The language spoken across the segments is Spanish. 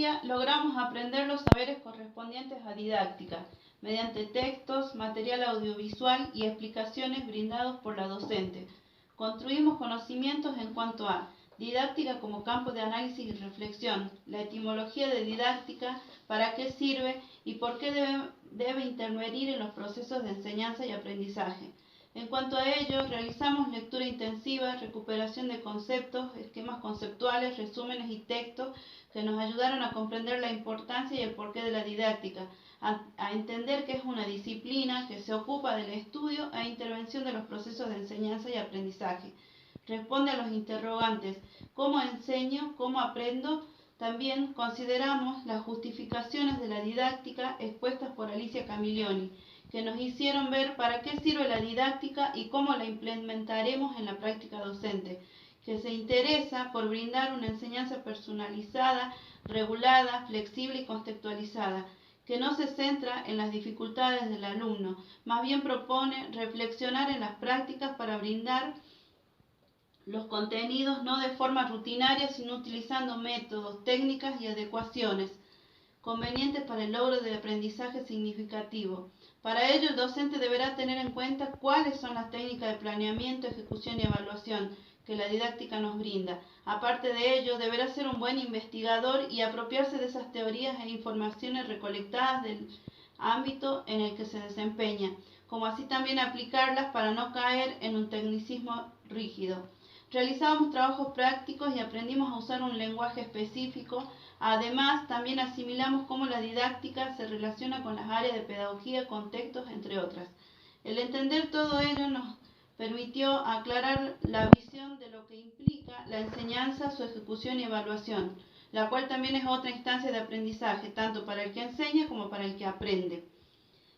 materia logramos aprender los saberes correspondientes a didáctica, mediante textos, material audiovisual y explicaciones brindados por la docente. Construimos conocimientos en cuanto a didáctica como campo de análisis y reflexión, la etimología de didáctica, para qué sirve y por qué debe intervenir en los procesos de enseñanza y aprendizaje. En cuanto a ello, realizamos lectura intensiva, recuperación de conceptos, esquemas conceptuales, resúmenes y textos que nos ayudaron a comprender la importancia y el porqué de la didáctica, a entender que es una disciplina que se ocupa del estudio e intervención de los procesos de enseñanza y aprendizaje. Responde a los interrogantes: ¿cómo enseño? ¿Cómo aprendo? También consideramos las justificaciones de la didáctica expuestas por Alicia Camillioni, que nos hicieron ver para qué sirve la didáctica y cómo la implementaremos en la práctica docente, que se interesa por brindar una enseñanza personalizada, regulada, flexible y contextualizada, que no se centra en las dificultades del alumno, más bien propone reflexionar en las prácticas para brindar los contenidos no de forma rutinaria, sino utilizando métodos, técnicas y adecuaciones convenientes para el logro de aprendizaje significativo. Para ello, el docente deberá tener en cuenta cuáles son las técnicas de planeamiento, ejecución y evaluación que la didáctica nos brinda. Aparte de ello, deberá ser un buen investigador y apropiarse de esas teorías e informaciones recolectadas del ámbito en el que se desempeña, como así también aplicarlas para no caer en un tecnicismo rígido. Realizábamos trabajos prácticos y aprendimos a usar un lenguaje específico. Además, también asimilamos cómo la didáctica se relaciona con las áreas de pedagogía, contextos, entre otras. El entender todo ello nos permitió aclarar la visión de lo que implica la enseñanza, su ejecución y evaluación, la cual también es otra instancia de aprendizaje, tanto para el que enseña como para el que aprende.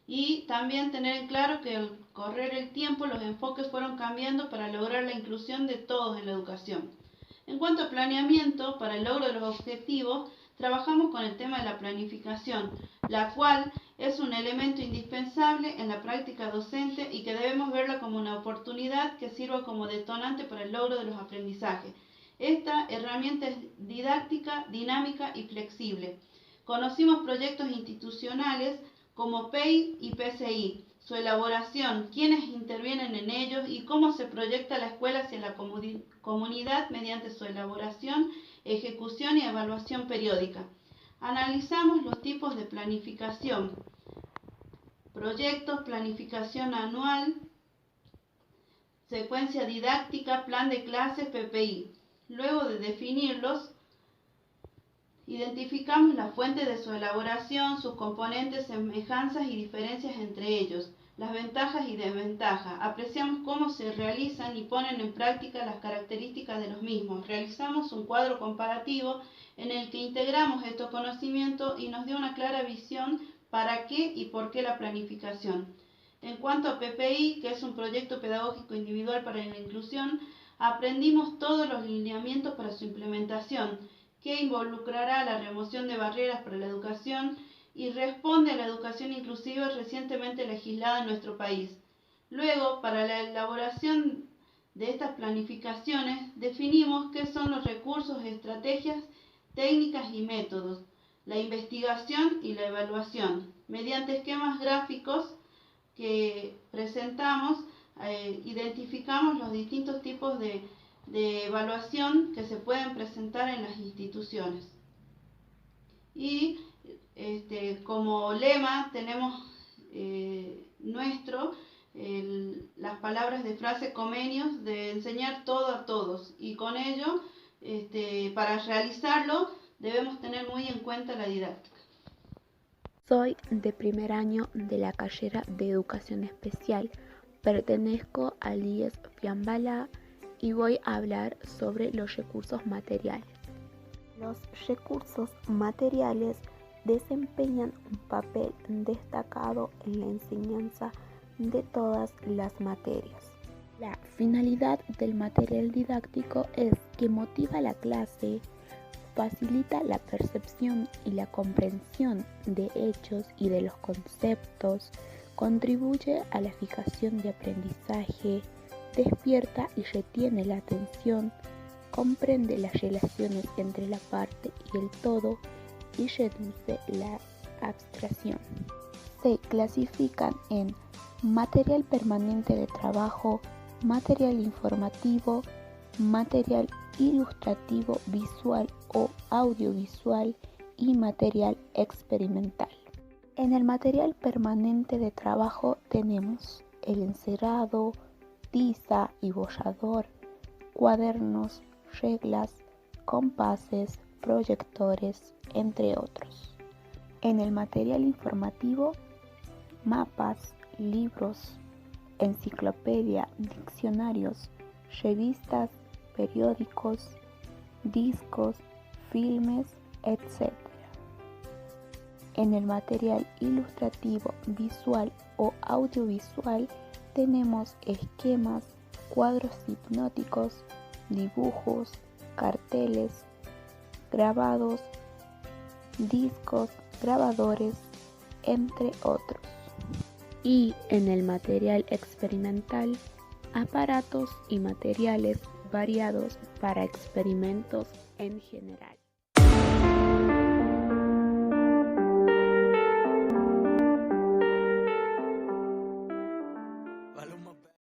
Y también tener en claro que al correr el tiempo los enfoques fueron cambiando para lograr la inclusión de todos en la educación. En cuanto a planeamiento, para el logro de los objetivos, trabajamos con el tema de la planificación, la cual es un elemento indispensable en la práctica docente y que debemos verla como una oportunidad que sirva como detonante para el logro de los aprendizajes. Esta herramienta es didáctica, dinámica y flexible. Conocimos proyectos institucionales como PEI y PCI, su elaboración, quiénes intervienen en ellos y cómo se proyecta la escuela hacia la comunidad mediante su elaboración, ejecución y evaluación periódica. Analizamos los tipos de planificación: proyectos, planificación anual, secuencia didáctica, plan de clases, PPI. Luego de definirlos, identificamos la fuente de su elaboración, sus componentes, semejanzas y diferencias entre ellos, las ventajas y desventajas. Apreciamos cómo se realizan y ponen en práctica las características de los mismos. Realizamos un cuadro comparativo en el que integramos estos conocimientos y nos dio una clara visión para qué y por qué la planificación. En cuanto a PPI, que es un proyecto pedagógico individual para la inclusión, aprendimos todos los lineamientos para su implementación, que involucrará la remoción de barreras para la educación y responde a la educación inclusiva recientemente legislada en nuestro país. Luego, para la elaboración de estas planificaciones, definimos qué son los recursos, estrategias, técnicas y métodos, la investigación y la evaluación. Mediante esquemas gráficos que presentamos, identificamos los distintos tipos de evaluación que se pueden presentar en las instituciones. Y como lema tenemos las palabras de frase convenios de enseñar todo a todos, y con ello, para realizarlo debemos tener muy en cuenta la didáctica. Soy de primer año de la carrera de Educación Especial, pertenezco al IES Fiambalá y voy a hablar sobre los recursos materiales. Los recursos materiales desempeñan un papel destacado en la enseñanza de todas las materias. La finalidad del material didáctico es que motiva la clase, facilita la percepción y la comprensión de hechos y de los conceptos, contribuye a la fijación de aprendizaje, despierta y retiene la atención, comprende las relaciones entre la parte y el todo y reduce la abstracción. Se clasifican en material permanente de trabajo, material informativo, material ilustrativo visual o audiovisual y material experimental. En el material permanente de trabajo tenemos el encerado, tiza y borrador, cuadernos, reglas, compases, proyectores, entre otros. En el material informativo, mapas, libros, enciclopedia, diccionarios, revistas, periódicos, discos, filmes, etc. En el material ilustrativo, visual o audiovisual tenemos esquemas, cuadros hipnóticos, dibujos, carteles, grabados, discos, grabadores, entre otros. Y en el material experimental, aparatos y materiales variados para experimentos en general.